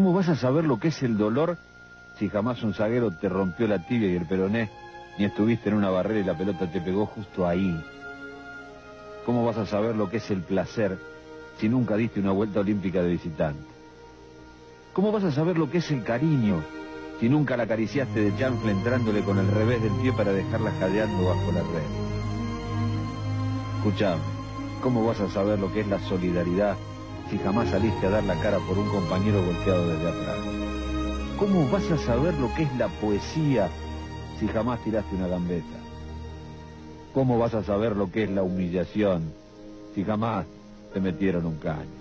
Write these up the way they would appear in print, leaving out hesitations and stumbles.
¿Cómo vas a saber lo que es el dolor si jamás un zaguero te rompió la tibia y el peroné, ni estuviste en una barrera y la pelota te pegó justo ahí? ¿Cómo vas a saber lo que es el placer si nunca diste una vuelta olímpica de visitante? ¿Cómo vas a saber lo que es el cariño si nunca la acariciaste de chanfle entrándole con el revés del pie para dejarla jadeando bajo la red? Escuchame, ¿cómo vas a saber lo que es la solidaridad si jamás saliste a dar la cara por un compañero golpeado desde atrás? ¿Cómo vas a saber lo que es la poesía si jamás tiraste una gambeta? ¿Cómo vas a saber lo que es la humillación si jamás te metieron un caño?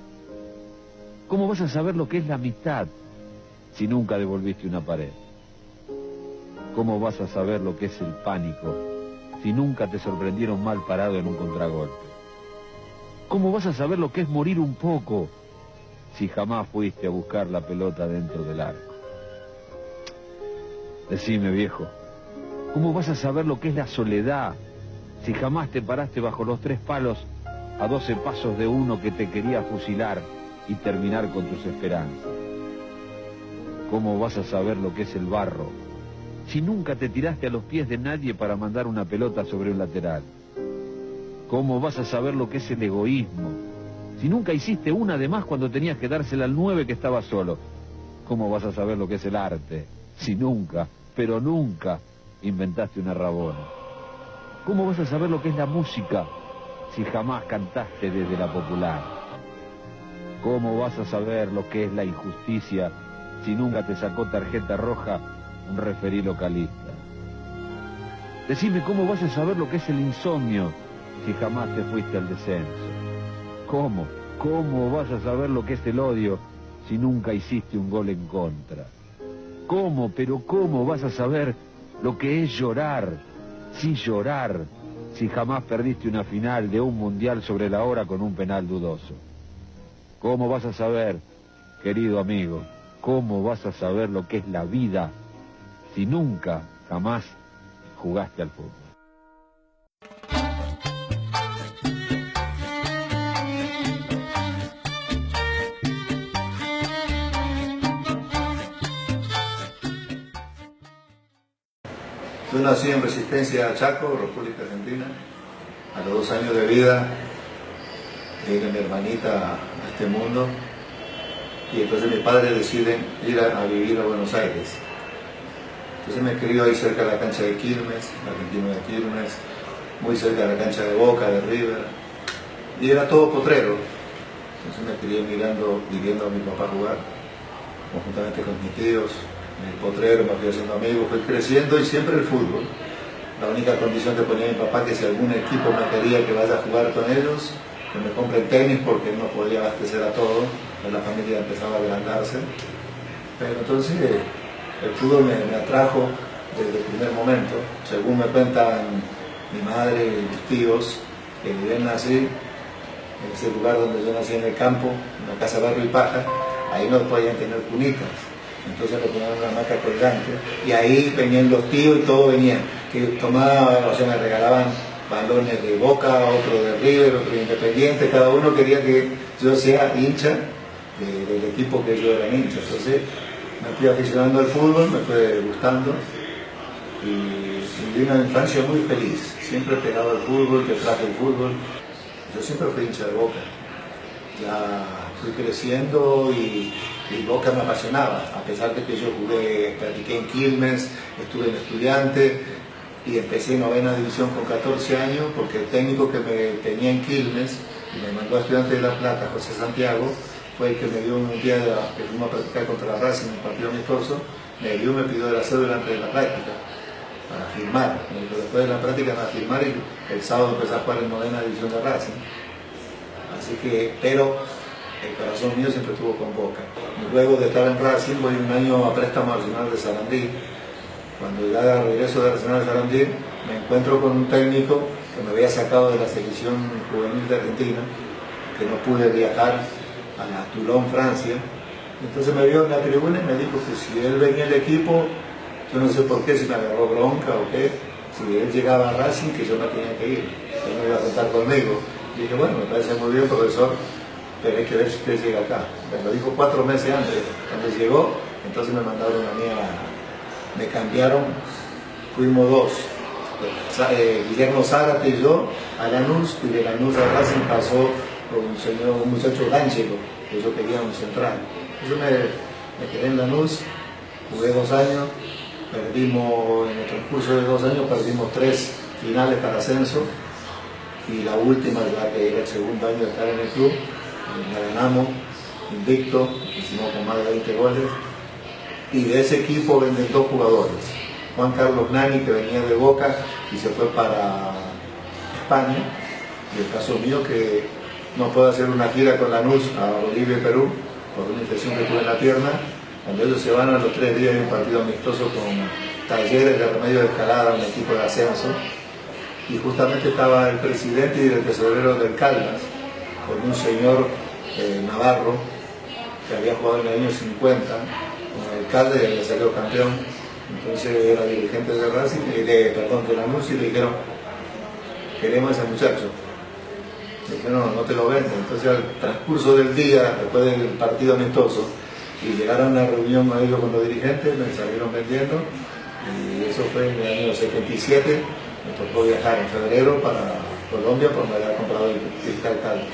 ¿Cómo vas a saber lo que es la amistad si nunca devolviste una pared? ¿Cómo vas a saber lo que es el pánico si nunca te sorprendieron mal parado en un contragolpe? ¿Cómo vas a saber lo que es morir un poco si jamás fuiste a buscar la pelota dentro del arco? Decime, viejo, ¿cómo vas a saber lo que es la soledad si jamás te paraste bajo los 3 palos a 12 pasos de uno que te quería fusilar y terminar con tus esperanzas? ¿Cómo vas a saber lo que es el barro si nunca te tiraste a los pies de nadie para mandar una pelota sobre un lateral? ¿Cómo vas a saber lo que es el egoísmo si nunca hiciste una de más cuando tenías que dársela al 9 que estaba solo? ¿Cómo vas a saber lo que es el arte si nunca, pero nunca, inventaste una rabona? ¿Cómo vas a saber lo que es la música si jamás cantaste desde la popular? ¿Cómo vas a saber lo que es la injusticia si nunca te sacó tarjeta roja un referí localista? Decime, ¿cómo vas a saber lo que es el insomnio si jamás te fuiste al descenso? ¿Cómo vas a saber lo que es el odio si nunca hiciste un gol en contra? Pero cómo vas a saber lo que es llorar, sí llorar, si jamás perdiste una final de un mundial sobre la hora con un penal dudoso? ¿Cómo vas a saber, querido amigo, cómo vas a saber lo que es la vida si nunca, jamás jugaste al fútbol? Yo nací en Resistencia Chaco, República Argentina. A los 2 años de vida viene mi hermanita a este mundo y entonces mis padres deciden ir a vivir a Buenos Aires. Entonces me crió ahí cerca de la cancha de Quilmes, la Argentina de Quilmes, muy cerca de la cancha de Boca, de River, y era todo potrero. Entonces me crié viviendo a mi papá jugar, conjuntamente con mis tíos. En el potrero me fui haciendo amigos, fui creciendo y siempre el fútbol. La única condición que ponía mi papá que si algún equipo me quería que vaya a jugar con ellos, que me compren tenis porque no podía abastecer a todo, la familia empezaba a agrandarse. Pero entonces el fútbol me atrajo desde el primer momento. Según me cuentan mi madre y mis tíos, que yo nací en ese lugar donde yo nací en el campo, en la casa Barrio y Paja, ahí no podían tener cunitas. Entonces le ponían una hamaca colgante y ahí venían los tíos y todo venía, que tomaban, o sea, me regalaban balones de Boca, otro de River, otro de Independiente, cada uno quería que yo sea hincha del equipo que yo era hincha. Entonces me fui aficionando al fútbol, me fue gustando y viví una infancia muy feliz, siempre pegado al fútbol, detrás del fútbol. Yo siempre fui hincha de Boca. Ya fui creciendo y Boca me apasionaba, a pesar de que yo practiqué en Quilmes, estuve en Estudiante y empecé en 9ª división con 14 años porque el técnico que me tenía en Quilmes y me mandó a Estudiantes de La Plata, José Santiago, fue el que me dio un día que fuimos a practicar contra la Racing en un partido amistoso, me pidió la cédula antes de la práctica para firmar. Me dijo, después de la práctica para firmar y el sábado empecé a jugar en 9ª división de Racing. Así que, pero el corazón mío siempre estuvo con Boca. Luego de estar en Racing, voy un año a préstamo al Arsenal de Sarandí. Cuando ya regreso de Arsenal de Sarandí, me encuentro con un técnico que me había sacado de la selección juvenil de Argentina, que no pude viajar a Toulon, Francia. Entonces me vio en la tribuna y me dijo que si él venía al equipo, yo no sé por qué, si me agarró bronca o qué, si él llegaba a Racing, que yo no tenía que ir, que no iba a contar conmigo. Y dije, bueno, me parece muy bien, profesor, pero hay que ver si usted llega acá. Me lo dijo 4 meses antes. Cuando llegó, entonces me mandaron a mí me cambiaron, fuimos 2. Guillermo Zárate y yo a Lanús, y de Lanús a Racing pasó un muchacho D'Angelo, que yo quería un central. Yo me quedé en Lanús, jugué 2 años, perdimos, en el transcurso de 2 años perdimos 3 finales para ascenso, y la última, ya que era el segundo año de estar en el club, la ganamos, invicto, hicimos con más de 20 goles, y de ese equipo venden 2 jugadores. Juan Carlos Nani, que venía de Boca y se fue para España, y el caso mío que no puedo hacer una gira con Lanús a Bolivia y Perú por una infección que tuve en la pierna. Cuando ellos se van, a los 3 días hay un partido amistoso con Talleres de Remedio de Escalada, un equipo de ascenso, y justamente estaba el presidente y el tesorero del Caldas con un señor Navarro que había jugado en el año 50 con el Caldas y había salido campeón. Entonces era dirigente de Racing, de Lanús, y le dijeron: queremos a ese muchacho. Le dijeron: no te lo venden. Entonces al transcurso del día, después del partido amistoso, y llegaron a una reunión a ellos con los dirigentes, me salieron vendiendo, y eso fue en el año 77. Me tocó viajar en febrero para Colombia porque me había comprado el Cristal Caldas.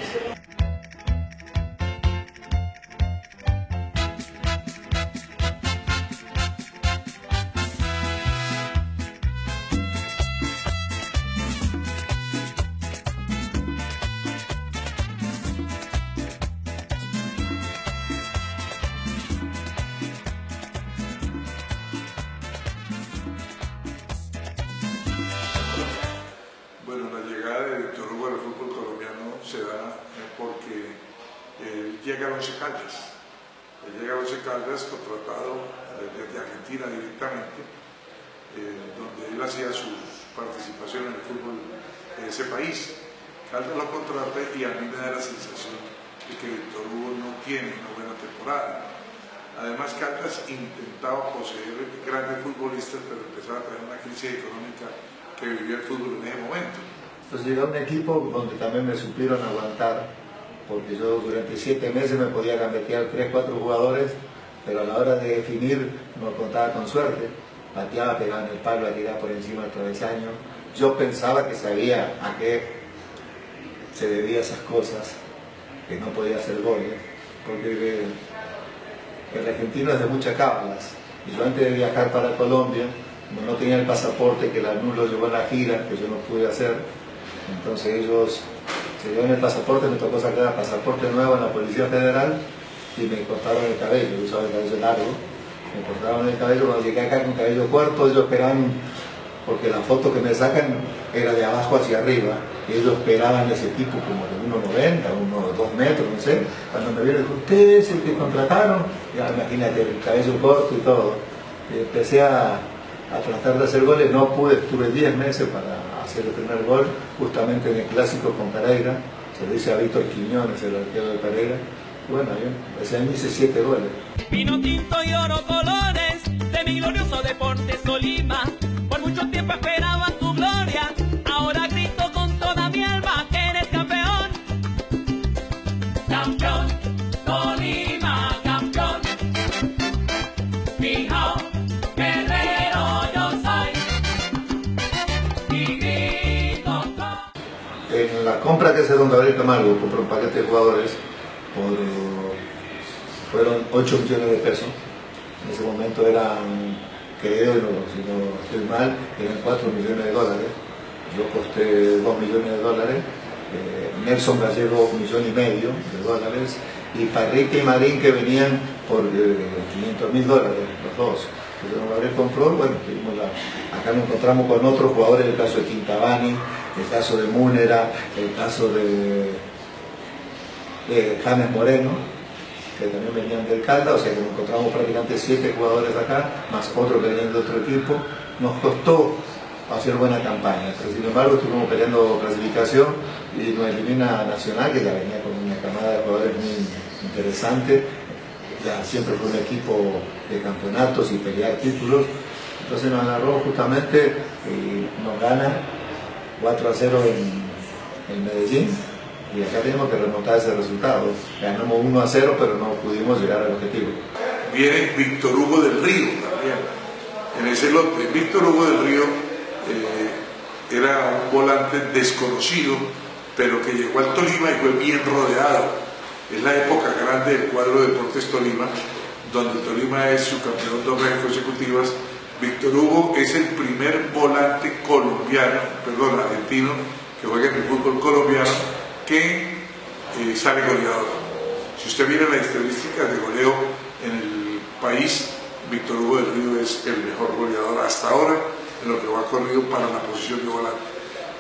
Bueno, la llegada de Víctor Hugo al fútbol colombiano se da porque él llega a Once Caldas. Él llega a Once Caldas contratado desde Argentina directamente, donde él hacía su participación en el fútbol de ese país. Caldas lo contrata y a mí me da la sensación de que Víctor Hugo no tiene una buena temporada. Además, Caldas intentaba poseer grandes futbolistas, pero empezaba a tener una crisis económica que vivía el fútbol en ese momento. Entonces llegué a un equipo donde también me supieron aguantar, porque yo durante 7 meses me podía gambetear 3, 4 jugadores, pero a la hora de definir no contaba con suerte. Pateaba, pegaba en el palo, a tirar por encima del travesaño. Yo pensaba que sabía a qué se debía esas cosas, que no podía hacer goles, porque el argentino es de muchas cábalas. Y yo antes de viajar para Colombia, no tenía el pasaporte, que Lanús lo llevó en la gira, que yo no pude hacer. Entonces ellos se llevaron el pasaporte, me tocó sacar el pasaporte nuevo en la Policía Federal y me cortaron el cabello. Yo usaba el cabello largo, me cortaron el cabello. Cuando llegué acá con cabello corto, ellos esperaban, porque la foto que me sacan era de abajo hacia arriba, y ellos esperaban ese tipo como de 1,90, 2 metros, no sé. Cuando me vieron, usted es el que contrataron, ya imagínate, el cabello corto y todo. Y empecé a tratar de hacer goles, no pude, estuve 10 meses para hacer el primer gol, justamente en el clásico con Pereira, se lo dice a Víctor Quiñones, el arquero de Pereira. Bueno, ese año hice 7 goles. Vino tinto y oro colores de mi glorioso Deportes Tolima, por mucho tiempo esperaba tu gloria, ahora grito con toda mi alma que eres campeón. Campeón, Tolima, campeón, Mijao. En la compra que hace don Gabriel Camargo, compró un paquete de jugadores, fueron 8 millones de pesos. En ese momento eran, creo, si no estoy mal, eran 4 millones de dólares. Yo costé 2 millones de dólares, Nelson Gallego 1,5 millones de dólares, y Parrique y Marín, que venían por 500.000 dólares, los dos. Entonces don Gabriel compró, bueno, acá nos encontramos con otros jugadores, el caso de Quintabani, el caso de Múnera, el caso de James Moreno, que también venían del Caldas, o sea que nos encontramos prácticamente 7 jugadores acá, más otros que venían de otro equipo. Nos costó hacer buena campaña, pero sin embargo estuvimos peleando clasificación y nos elimina Nacional, que ya venía con una camada de jugadores muy interesante. Ya siempre fue un equipo de campeonatos y pelear títulos. Entonces nos agarró justamente y nos gana 4-0 en Medellín, y acá tenemos que remontar ese resultado. Ganamos 1-0, pero no pudimos llegar al objetivo. Viene Víctor Hugo del Río también en ese lote. Víctor Hugo del Río era un volante desconocido, pero que llegó al Tolima y fue bien rodeado. Es la época grande del cuadro de Deportes Tolima, donde Tolima es su campeón 2 veces consecutivas. Víctor Hugo es el primer volante colombiano, perdón, argentino, que juega en el fútbol colombiano, que sale goleador. Si usted mira las estadísticas de goleo en el país, Víctor Hugo del Río es el mejor goleador hasta ahora en lo que va corrido para la posición de volante.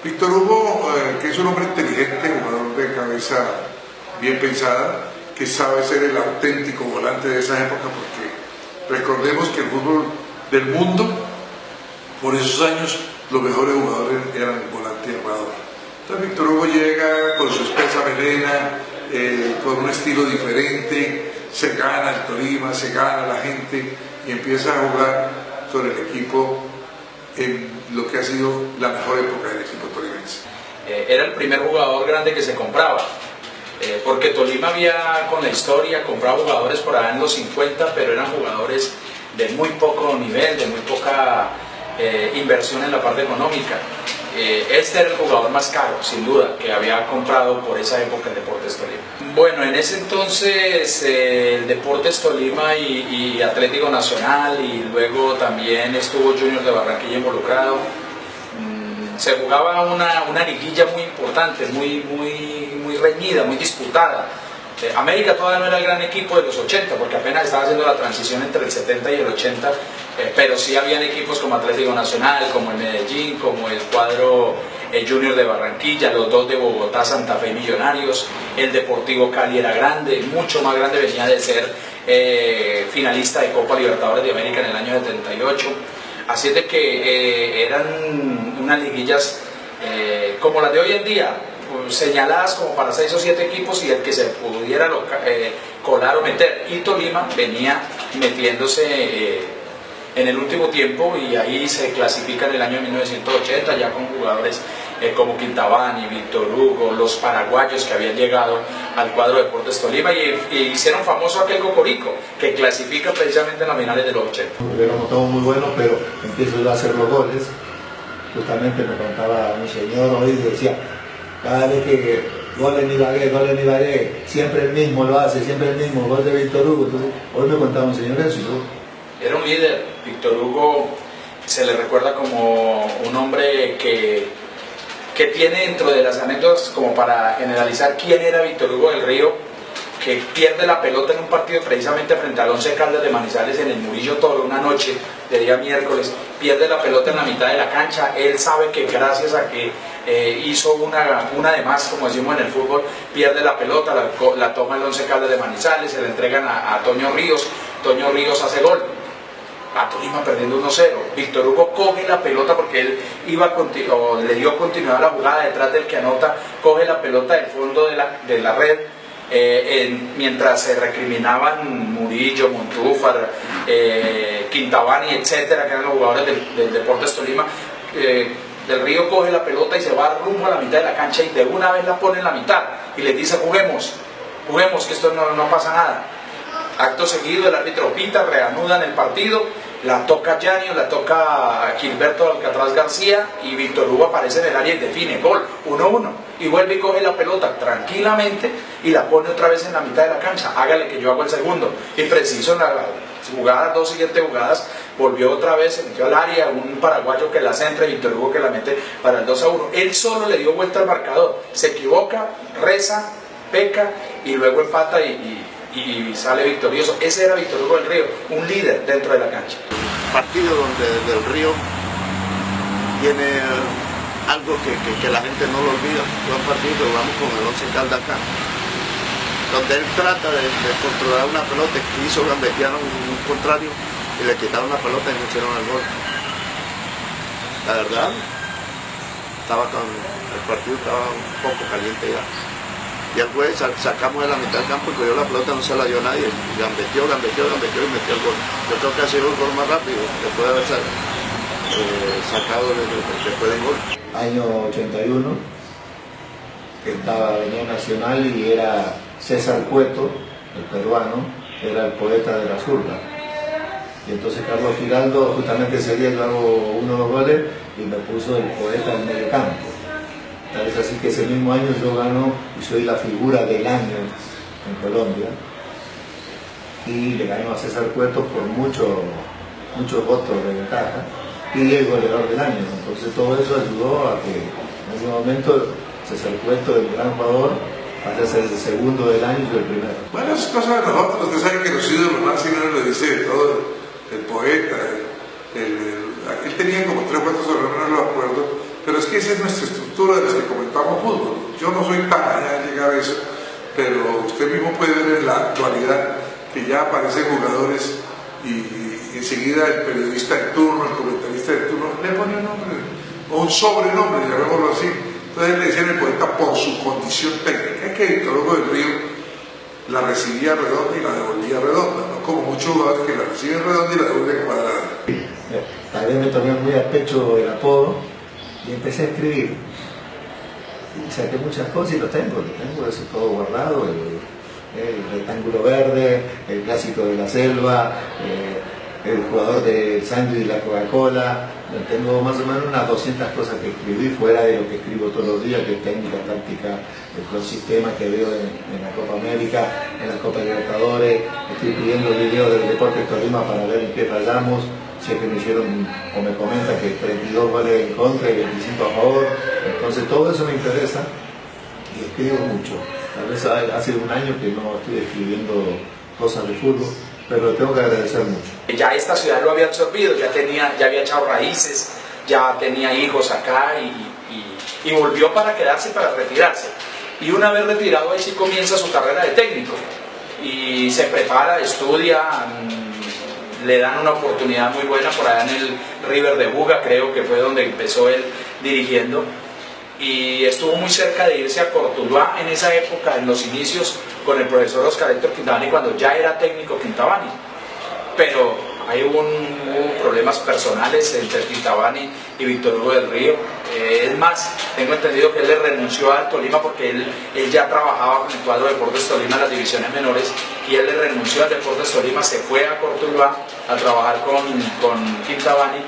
Víctor Hugo, que es un hombre inteligente, jugador de cabeza bien pensada, que sabe ser el auténtico volante de esa época, porque recordemos que el fútbol del mundo, por esos años, los mejores jugadores eran el volante y armador. Entonces Víctor Hugo llega con su espesa melena, con un estilo diferente, se gana el Tolima, se gana la gente y empieza a jugar con el equipo en lo que ha sido la mejor época del equipo tolimense. Era el primer jugador grande que se compraba, porque Tolima había, con la historia, comprado jugadores por allá en los 50, pero eran jugadores de muy poco nivel, de muy poca inversión en la parte económica. Este era el jugador más caro, sin duda, que había comprado por esa época el Deportes Tolima. Bueno, en ese entonces el Deportes Tolima y Atlético Nacional, y luego también estuvo Junior de Barranquilla involucrado. Se jugaba una liguilla muy importante, muy reñida, muy disputada. América todavía no era el gran equipo de los 80, porque apenas estaba haciendo la transición entre el 70 y el 80, pero sí habían equipos como Atlético Nacional, como el Medellín, como el cuadro Junior de Barranquilla, los dos de Bogotá, Santa Fe y Millonarios. El Deportivo Cali era grande, mucho más grande, venía de ser finalista de Copa Libertadores de América en el año 78. Así es de que eran unas liguillas como las de hoy en día, señaladas como para 6 o 7 equipos y el que se pudiera colar o meter. Y Tolima venía metiéndose en el último tiempo, y ahí se clasifica en el año 1980 ya con jugadores como Quintabani, Víctor Hugo, los paraguayos que habían llegado al cuadro de Deportes Tolima y hicieron famoso aquel Cocorico que clasifica precisamente en las finales de los 80. Éramos todos muy buenos, pero empiezo yo a hacer los goles. Justamente me contaba un señor hoy, decía, cada vez que goles en Ibagué, siempre el mismo lo hace, siempre el mismo, gol de Víctor Hugo. Entonces, hoy me contaba un señor eso. Era un líder. Víctor Hugo se le recuerda como un hombre que tiene dentro de las anécdotas, como para generalizar quién era Víctor Hugo del Río, que pierde la pelota en un partido precisamente frente al Once Caldas de Manizales en el Murillo Toro, una noche de día miércoles, pierde la pelota en la mitad de la cancha. Él sabe que gracias a que hizo una de más, como decimos en el fútbol, pierde la pelota, la toma el Once Caldas de Manizales, se la entregan a Toño Ríos hace gol. A Tolima perdiendo 1-0. Víctor Hugo coge la pelota porque él le dio continuidad a la jugada detrás del que anota, coge la pelota del fondo de la red, mientras se recriminaban Murillo, Montúfar, Quintabani, etcétera, que eran los jugadores del Deportes Tolima. Del Río coge la pelota y se va rumbo a la mitad de la cancha y de una vez la pone en la mitad y les dice: juguemos, que esto no pasa nada. Acto seguido el árbitro pita, reanudan el partido, la toca Yanio, la toca Gilberto Alcatraz García y Víctor Hugo aparece en el área y define, gol, 1-1, y vuelve y coge la pelota tranquilamente y la pone otra vez en la mitad de la cancha. Hágale que yo hago el segundo. Y preciso en las dos siguientes jugadas volvió otra vez, se metió al área, un paraguayo que la centra y Víctor Hugo que la mete para el 2-1. Él solo le dio vuelta al marcador, se equivoca, reza, peca y luego empata y sale victorioso. Ese era Víctor Hugo del Río, un líder dentro de la cancha. Partido donde Del Río tiene algo que la gente no lo olvida. Fue un partido que jugamos con el Once Caldas acá, donde él trata de controlar una pelota, quiso gambetear a un contrario y le quitaron la pelota y no hicieron el gol. La verdad, el partido estaba un poco caliente ya. Y el juez sacamos de la mitad del campo y cogió la pelota, no se la dio nadie. Gambeteó y metió el gol. Yo creo que ha sido el gol más rápido después de haber sacado después del gol. Año 81, venía Nacional y era César Cueto, el peruano, era el poeta de la zurda. Y entonces Carlos Giraldo, justamente ese día yo hago 1 o 2 goles y me puso el poeta del medio campo. Tal vez así que ese mismo año yo gano y soy la figura del año en Colombia. Y le ganó a César Cueto por muchos votos de ventaja y el goleador del año. Entonces todo eso ayudó a que en ese momento César Cueto, el gran jugador, pase a ser el segundo del año y yo el primero. Bueno, es cosa de nosotros. Usted sabe que los ídolos más siempre lo dice de todo, el poeta, él tenía como 3 o 4 sobrenombre, no lo acuerdo, pero es que esa es nuestra estructura de las que comentamos fútbol. Yo no soy tan allá de llegar a eso, pero usted mismo puede ver en la actualidad que ya aparecen jugadores y enseguida el periodista de turno, el comentarista de turno, le pone un nombre, o un sobrenombre, llamémoslo así. Entonces le decían el poeta por su condición técnica. Es que Víctor Hugo del Río la recibía redonda y la devolvía redonda, ¿no? Como muchos jugadores que la reciben redonda y la devuelven cuadrada. Tal vez me tomé muy a pecho el apodo y empecé a escribir. Y saqué muchas cosas y lo tengo eso todo guardado. El rectángulo verde, el clásico de la selva, el jugador del sándwich y la Coca-Cola. Tengo más o menos unas 200 cosas que escribí fuera de lo que escribo todos los días, que es técnica, táctica, los sistemas que veo en la Copa América, en la Copa Libertadores. Estoy pidiendo videos del Deportes Tolima para ver en qué fallamos. Sé que me hicieron o me comentan que 32 goles en contra y 25 a favor. Entonces todo eso me interesa y escribo mucho. Tal vez hace un año que no estoy escribiendo cosas de fútbol, pero tengo que agradecer mucho. Ya esta ciudad lo había absorbido, ya había echado raíces, ya tenía hijos acá y volvió para quedarse y para retirarse. Y una vez retirado, ahí sí comienza su carrera de técnico y se prepara, estudia, le dan una oportunidad muy buena por allá en el River de Buga, creo que fue donde empezó él dirigiendo. Y estuvo muy cerca de irse a Cortuluá en esa época, en los inicios, con el profesor Oscar Héctor Quintabani, cuando ya era técnico Quintabani. Pero ahí hubo problemas personales entre Quintabani y Víctor Hugo del Río. Es más, tengo entendido que él le renunció al Tolima porque él ya trabajaba con el cuadro de Deportes Tolima en las divisiones menores, y él le renunció al Deportes Tolima, se fue a Cortuluá a trabajar con Quintabani.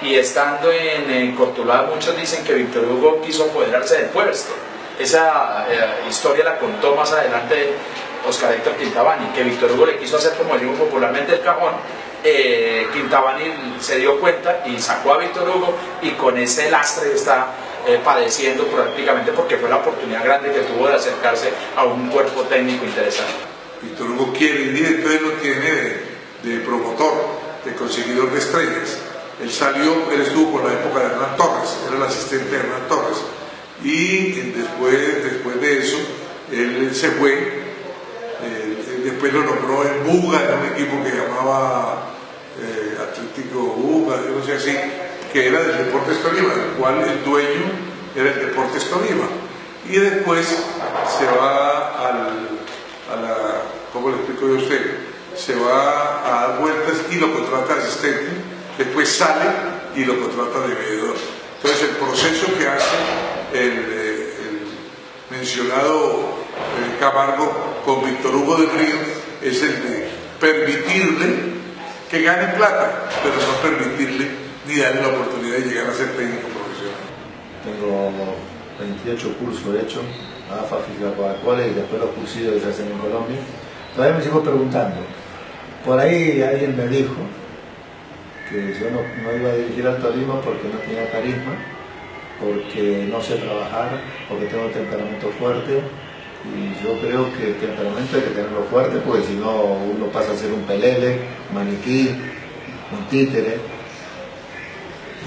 Y estando en Cortuluá, muchos dicen que Víctor Hugo quiso apoderarse del puesto. Esa historia la contó más adelante Oscar Héctor Quintabani, que Víctor Hugo le quiso hacer, como decimos popularmente, el cajón. Quintabani se dio cuenta y sacó a Víctor Hugo, y con ese lastre está padeciendo prácticamente, porque fue la oportunidad grande que tuvo de acercarse a un cuerpo técnico interesante. Víctor Hugo quiere ir, entonces lo tiene de promotor, de conseguidor de estrellas. Él estuvo por la época de Hernán Torres, era el asistente de Hernán Torres, y después de eso, él se fue, después lo nombró en Buga, en un equipo que llamaba Atlético Buga, yo no sé así, que era del Deportes Tolima, del cual el dueño era el Deportes Tolima, y después se va ¿cómo le explico yo a usted? Se va a dar vueltas y lo contrata de asistente. Después sale y lo contrata de medidor. Entonces el proceso que hace el mencionado Camargo con Víctor Hugo del Río es el de permitirle que gane plata, pero no permitirle ni darle la oportunidad de llegar a ser técnico profesional. Tengo 28 cursos hechos, AFA, FIFA, Coca-Cola, y después los cursillos que se hacen en Colombia. Todavía me sigo preguntando. Por ahí alguien me dijo que yo no iba a dirigir al Tolima porque no tenía carisma, porque no sé trabajar, porque tengo temperamento fuerte, y yo creo que el temperamento hay que tenerlo fuerte, porque si no uno pasa a ser un pelele, maniquí, un títere.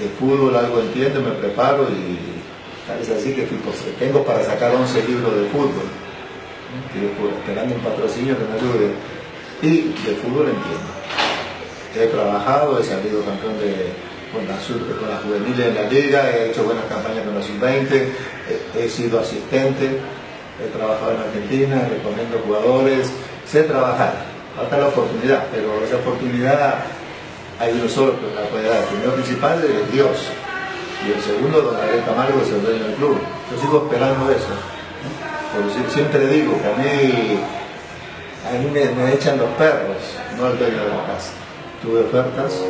De fútbol algo entiendo, me preparo, y tal vez así que tengo para sacar 11 libros de fútbol, esperando un patrocinio que me ayude, y de fútbol entiendo. He trabajado, he salido campeón con las juveniles en la liga, he hecho buenas campañas con la sub-20, he sido asistente, he trabajado en Argentina, recomiendo jugadores, sé trabajar, falta la oportunidad, pero esa oportunidad hay uno solo que la puede dar. El primero principal es Dios, y el segundo, don Gabriel Camargo, es el dueño del club. Yo sigo esperando eso. Por decir, siempre digo que a mí me echan los perros, no el dueño de la casa. Tuve ofertas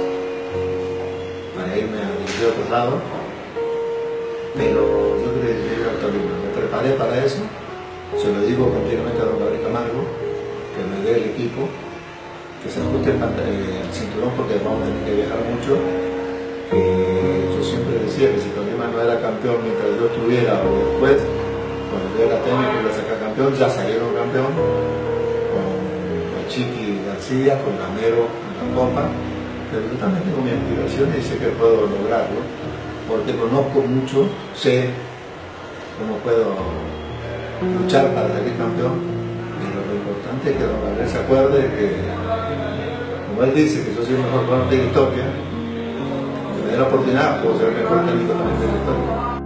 para irme a dirigir a otro lado, pero yo quería dirigir al Tolima. Me preparé para eso, se lo digo continuamente a don Gabriel Camargo, que me dé el equipo, que se ajuste el cinturón porque vamos a tener que viajar mucho. Yo siempre decía que si Tolima no era campeón mientras yo estuviera o después, cuando yo era técnico iba a sacar campeón, ya salieron campeón con el Chiqui García, con Gamero en la Copa, pero yo también tengo mi aspiración y sé que puedo lograrlo, porque conozco mucho, sé cómo puedo luchar para salir campeón, pero lo importante es que don Gabriel se acuerde que, como él dice, que yo soy el mejor jugador de la historia, que me dé la oportunidad, puedo ser el mejor técnico también de la historia.